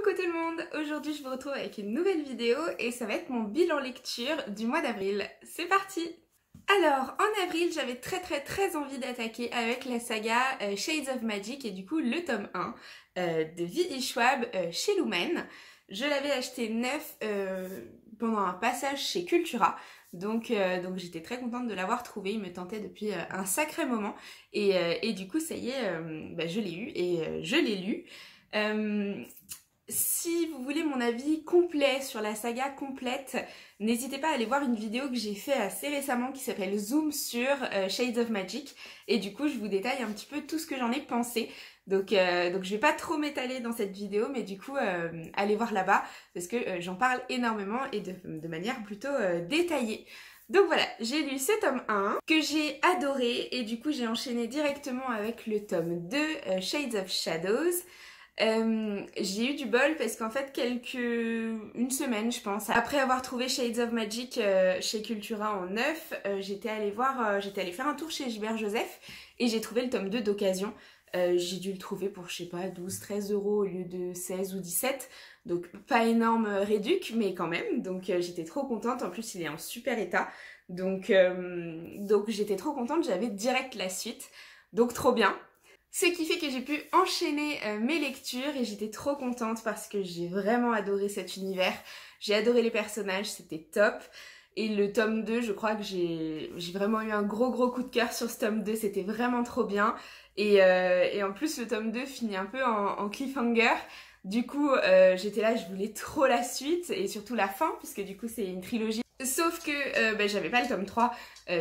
Coucou tout le monde, aujourd'hui je vous retrouve avec une nouvelle vidéo et ça va être mon bilan lecture du mois d'avril. C'est parti! Alors en avril j'avais très envie d'attaquer avec la saga Shades of Magic et du coup le tome 1 de V.E. Schwab chez Lumen. Je l'avais acheté neuf pendant un passage chez Cultura. Donc j'étais très contente de l'avoir trouvé, il me tentait depuis un sacré moment et du coup ça y est, je l'ai eu et je l'ai lu. Si vous voulez mon avis complet sur la saga complète, n'hésitez pas à aller voir une vidéo que j'ai fait assez récemment qui s'appelle Zoom sur Shades of Magic et du coup je vous détaille un petit peu tout ce que j'en ai pensé. Donc je vais pas trop m'étaler dans cette vidéo mais du coup allez voir là-bas parce que j'en parle énormément et de manière plutôt détaillée. Donc voilà, j'ai lu ce tome 1 que j'ai adoré et du coup j'ai enchaîné directement avec le tome 2 Shades of Shadows. J'ai eu du bol parce qu'en fait une semaine je pense après avoir trouvé Shades of Magic chez Cultura en neuf, j'étais allée faire un tour chez Gilbert Joseph et j'ai trouvé le tome 2 d'occasion. J'ai dû le trouver pour je sais pas 12-13 € au lieu de 16 ou 17, donc pas énorme réduc mais quand même, donc j'étais trop contente. En plus il est en super état, donc j'étais trop contente, j'avais direct la suite, donc trop bien. Ce qui fait que j'ai pu enchaîner mes lectures et j'étais trop contente parce que j'ai vraiment adoré cet univers. J'ai adoré les personnages, c'était top. Et le tome 2, je crois que j'ai vraiment eu un gros coup de cœur sur ce tome 2, c'était vraiment trop bien. Et en plus le tome 2 finit un peu en cliffhanger. Du coup j'étais là, je voulais trop la suite et surtout la fin puisque du coup c'est une trilogie. Sauf que j'avais pas le tome 3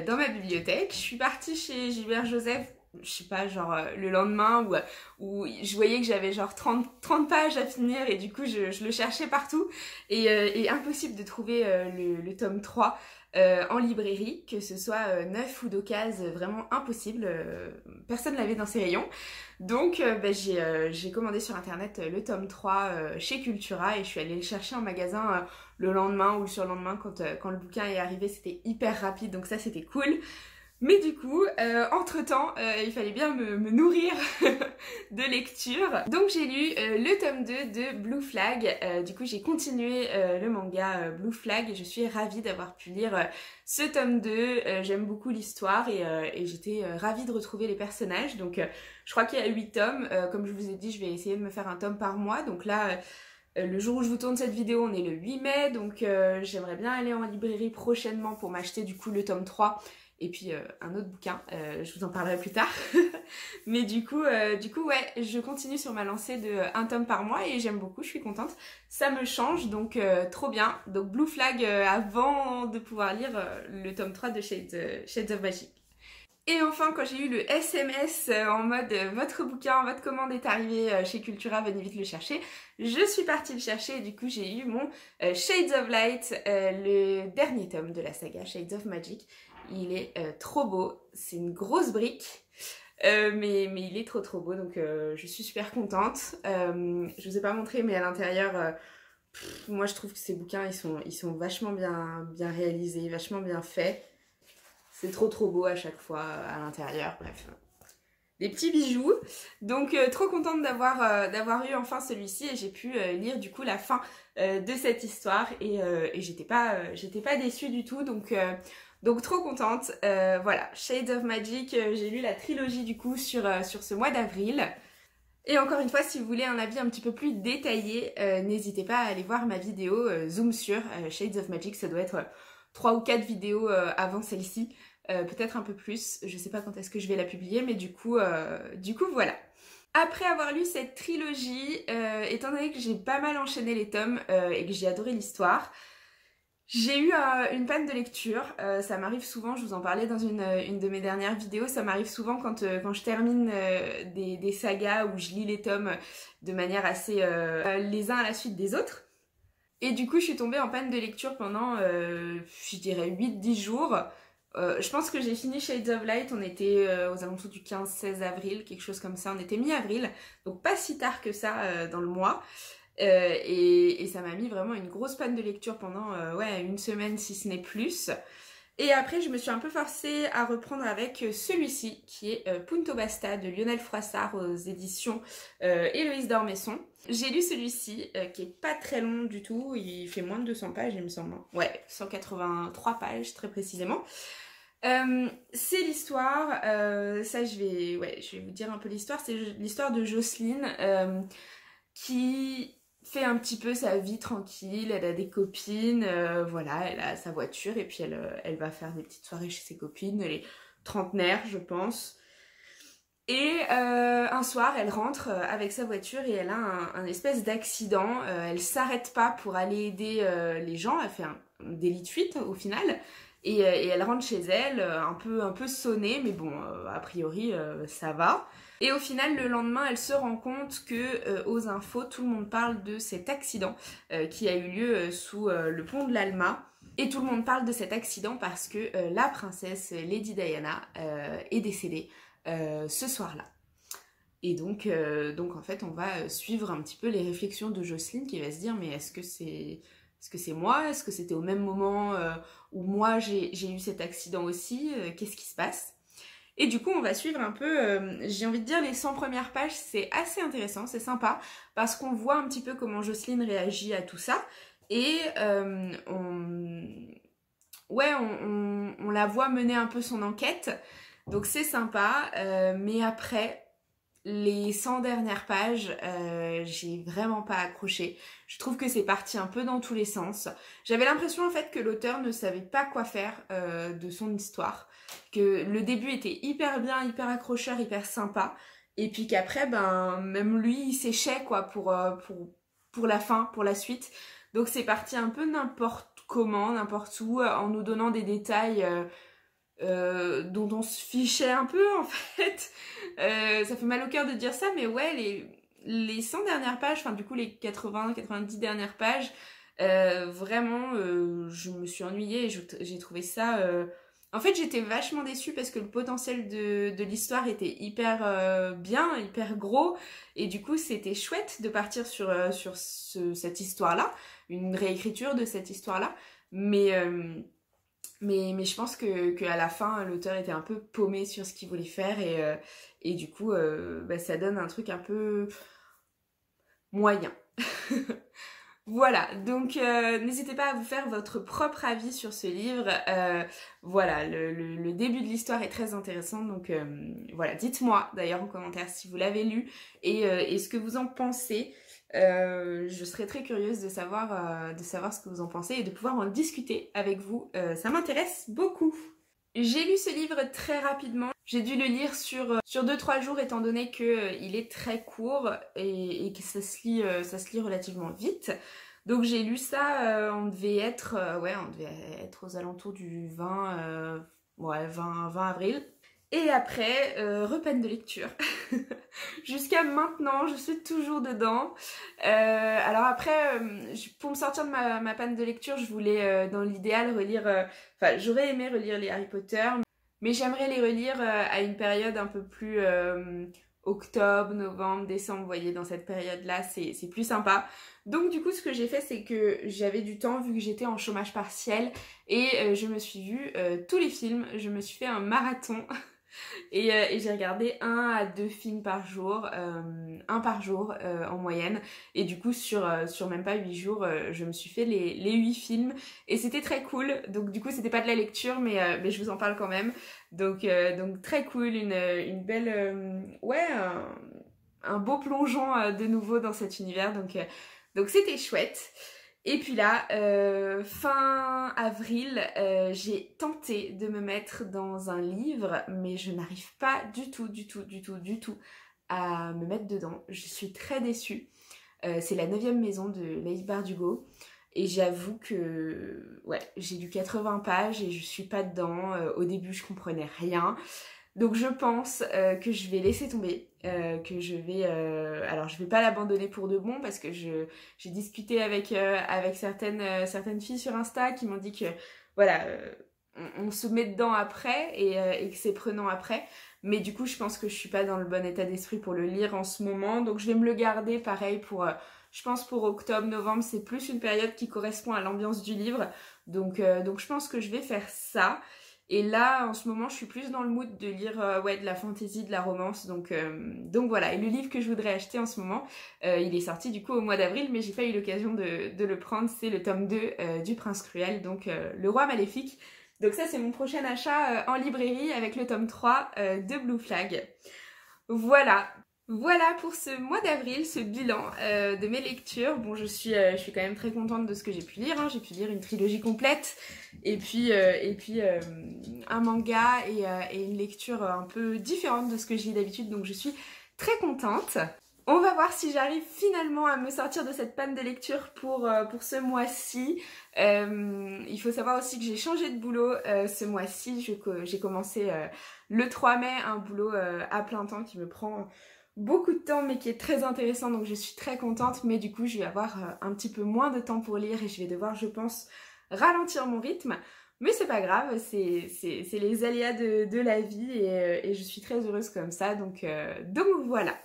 dans ma bibliothèque. Je suis partie chez Gilbert Joseph, je sais pas, genre le lendemain où je voyais que j'avais genre 30 pages à finir et du coup je le cherchais partout et impossible de trouver le tome 3 en librairie, que ce soit neuf ou d'occasion, vraiment impossible, personne l'avait dans ses rayons. Donc j'ai commandé sur internet le tome 3 chez Cultura et je suis allée le chercher en magasin le lendemain ou le surlendemain quand le bouquin est arrivé, c'était hyper rapide donc ça c'était cool. Mais du coup, entre-temps, il fallait bien me nourrir de lecture. Donc j'ai lu le tome 2 de Blue Flag. Du coup j'ai continué le manga Blue Flag et je suis ravie d'avoir pu lire ce tome 2. J'aime beaucoup l'histoire et j'étais ravie de retrouver les personnages. Donc je crois qu'il y a 8 tomes. Comme je vous ai dit, je vais essayer de me faire un tome par mois. Donc là... le jour où je vous tourne cette vidéo, on est le 8 mai, donc j'aimerais bien aller en librairie prochainement pour m'acheter du coup le tome 3 et puis un autre bouquin, je vous en parlerai plus tard. Mais du coup ouais, je continue sur ma lancée de un tome par mois et j'aime beaucoup, je suis contente. Ça me change, donc trop bien. Donc Blue Flag avant de pouvoir lire le tome 3 de Shades of Magic. Et enfin, quand j'ai eu le SMS en mode votre bouquin, votre commande est arrivée chez Cultura, venez vite le chercher, je suis partie le chercher et du coup j'ai eu mon Shades of Light, le dernier tome de la saga Shades of Magic. Il est trop beau, c'est une grosse brique, mais il est trop beau, donc je suis super contente. Je vous ai pas montré, mais à l'intérieur, moi je trouve que ces bouquins ils sont vachement bien réalisés, vachement bien faits. C'est trop beau à chaque fois à l'intérieur, bref. Des petits bijoux. Donc trop contente d'avoir eu enfin celui-ci et j'ai pu lire du coup la fin de cette histoire et j'étais pas déçue du tout, donc trop contente. Voilà, Shades of Magic, j'ai lu la trilogie du coup sur ce mois d'avril. Et encore une fois, si vous voulez un avis un petit peu plus détaillé, n'hésitez pas à aller voir ma vidéo Zoom sur Shades of Magic, ça doit être 3 ou 4 vidéos avant celle-ci. Peut-être un peu plus, je sais pas quand est-ce que je vais la publier, mais du coup voilà. Après avoir lu cette trilogie, étant donné que j'ai pas mal enchaîné les tomes et que j'ai adoré l'histoire, j'ai eu une panne de lecture. Ça m'arrive souvent, je vous en parlais dans une de mes dernières vidéos, ça m'arrive souvent quand je termine des sagas où je lis les tomes de manière assez les uns à la suite des autres. Et du coup je suis tombée en panne de lecture pendant je dirais 8-10 jours. Je pense que j'ai fini Shades of Light, on était aux alentours du 15-16 avril, quelque chose comme ça, on était mi-avril, donc pas si tard que ça dans le mois. Et ça m'a mis vraiment une grosse panne de lecture pendant ouais, une semaine si ce n'est plus. Et après, je me suis un peu forcée à reprendre avec celui-ci, qui est Punto Basta de Lionel Froissart aux éditions Héloïse d'Ormesson. J'ai lu celui-ci, qui est pas très long du tout, il fait moins de 200 pages, il me semble. Ouais, 183 pages très précisément. C'est l'histoire, ça je vais vous dire un peu l'histoire, c'est l'histoire de Jocelyne qui fait un petit peu sa vie tranquille, elle a des copines, voilà, elle a sa voiture et puis elle va faire des petites soirées chez ses copines, elle est trentenaire je pense. Et un soir, elle rentre avec sa voiture et elle a un espèce d'accident. Elle s'arrête pas pour aller aider les gens. Elle fait un délit de fuite au final. Et elle rentre chez elle un peu sonnée, mais bon, a priori, ça va. Et au final, le lendemain, elle se rend compte que aux infos, tout le monde parle de cet accident qui a eu lieu sous le pont de l'Alma. Et tout le monde parle de cet accident parce que la princesse Lady Diana est décédée ce soir-là. Et donc en fait, on va suivre un petit peu les réflexions de Jocelyne qui va se dire mais est-ce que c'est moi? Est-ce que c'était au même moment où moi j'ai eu cet accident aussi? Qu'est-ce qui se passe? Et du coup, on va suivre un peu, j'ai envie de dire, les 100 premières pages, c'est assez intéressant, c'est sympa, parce qu'on voit un petit peu comment Jocelyne réagit à tout ça, et on la voit mener un peu son enquête, donc c'est sympa, mais après, les 100 dernières pages, j'ai vraiment pas accroché. Je trouve que c'est parti un peu dans tous les sens. J'avais l'impression en fait que l'auteur ne savait pas quoi faire de son histoire. Que le début était hyper bien, hyper accrocheur, hyper sympa. Et puis qu'après, ben, même lui, il séchait quoi pour la fin, pour la suite. Donc c'est parti un peu n'importe comment, n'importe où, en nous donnant des détails dont on se fichait un peu en fait. Ça fait mal au cœur de dire ça, mais ouais, les 100 dernières pages, enfin du coup les 80-90 dernières pages, vraiment je me suis ennuyée et j'ai trouvé ça... En fait j'étais vachement déçue parce que le potentiel de l'histoire était hyper bien, hyper gros, et du coup c'était chouette de partir sur cette histoire-là, une réécriture de cette histoire-là, mais je pense que à la fin, l'auteur était un peu paumé sur ce qu'il voulait faire et du coup, bah, ça donne un truc un peu moyen. Voilà, donc n'hésitez pas à vous faire votre propre avis sur ce livre. Voilà, le début de l'histoire est très intéressant, donc voilà, dites-moi d'ailleurs en commentaire si vous l'avez lu et ce que vous en pensez. Je serais très curieuse de savoir ce que vous en pensez et de pouvoir en discuter avec vous. Ça m'intéresse beaucoup. J'ai lu ce livre très rapidement. J'ai dû le lire sur 2-3 jours étant donné qu'il est très court et que ça se lit relativement vite. Donc j'ai lu ça, on devait être aux alentours du 20 avril. Et après, repeine de lecture. Jusqu'à maintenant, je suis toujours dedans. Alors après, pour me sortir de ma panne de lecture, je voulais dans l'idéal relire... j'aurais aimé relire les Harry Potter, mais j'aimerais les relire à une période un peu plus octobre, novembre, décembre, vous voyez, dans cette période-là, c'est plus sympa. Donc du coup, ce que j'ai fait, c'est que j'avais du temps vu que j'étais en chômage partiel et je me suis vue tous les films, je me suis fait un marathon. Et j'ai regardé 1 à 2 films par jour, un par jour en moyenne. Et du coup, sur même pas 8 jours, je me suis fait les 8 films. Et c'était très cool. Donc du coup, c'était pas de la lecture, mais je vous en parle quand même. Donc très cool, une belle... un beau plongeon de nouveau dans cet univers. Donc c'était chouette. Et puis là, fin avril, j'ai tenté de me mettre dans un livre, mais je n'arrive pas du tout à me mettre dedans. Je suis très déçue. C'est La 9e maison de Leigh Bardugo. Et j'avoue que ouais, j'ai lu 80 pages et je suis pas dedans. Au début, je comprenais rien. Donc je pense que je vais laisser tomber, que je vais... alors je vais pas l'abandonner pour de bon parce que j'ai discuté avec certaines filles sur Insta qui m'ont dit que voilà, on se met dedans après et que c'est prenant après. Mais du coup je pense que je suis pas dans le bon état d'esprit pour le lire en ce moment. Donc je vais me le garder pareil pour Je pense pour octobre, novembre, c'est plus une période qui correspond à l'ambiance du livre. Donc je pense que je vais faire ça. Et là, en ce moment, je suis plus dans le mood de lire de la fantasy, de la romance. Donc voilà. Et le livre que je voudrais acheter en ce moment, il est sorti du coup au mois d'avril, mais j'ai pas eu l'occasion de le prendre. C'est le tome 2 du Prince Cruel, donc Le Roi Maléfique. Donc ça, c'est mon prochain achat en librairie avec le tome 3 de Blue Flag. Voilà. Voilà pour ce mois d'avril, ce bilan de mes lectures. Bon, je suis quand même très contente de ce que j'ai pu lire. Hein. J'ai pu lire une trilogie complète et puis un manga et une lecture un peu différente de ce que je lis d'habitude. Donc je suis très contente. On va voir si j'arrive finalement à me sortir de cette panne de lecture pour ce mois-ci. Il faut savoir aussi que j'ai changé de boulot ce mois-ci. J'ai commencé le 3 mai un boulot à plein temps qui me prend beaucoup de temps mais qui est très intéressant, donc je suis très contente. Mais du coup je vais avoir un petit peu moins de temps pour lire et je vais devoir, je pense, ralentir mon rythme. Mais c'est pas grave, c'est les aléas de la vie et je suis très heureuse comme ça, donc voilà.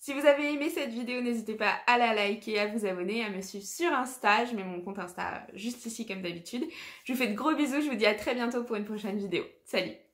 Si vous avez aimé cette vidéo, n'hésitez pas à la liker, à vous abonner, à me suivre sur Insta. Je mets mon compte Insta juste ici comme d'habitude. Je vous fais de gros bisous, je vous dis à très bientôt pour une prochaine vidéo. Salut!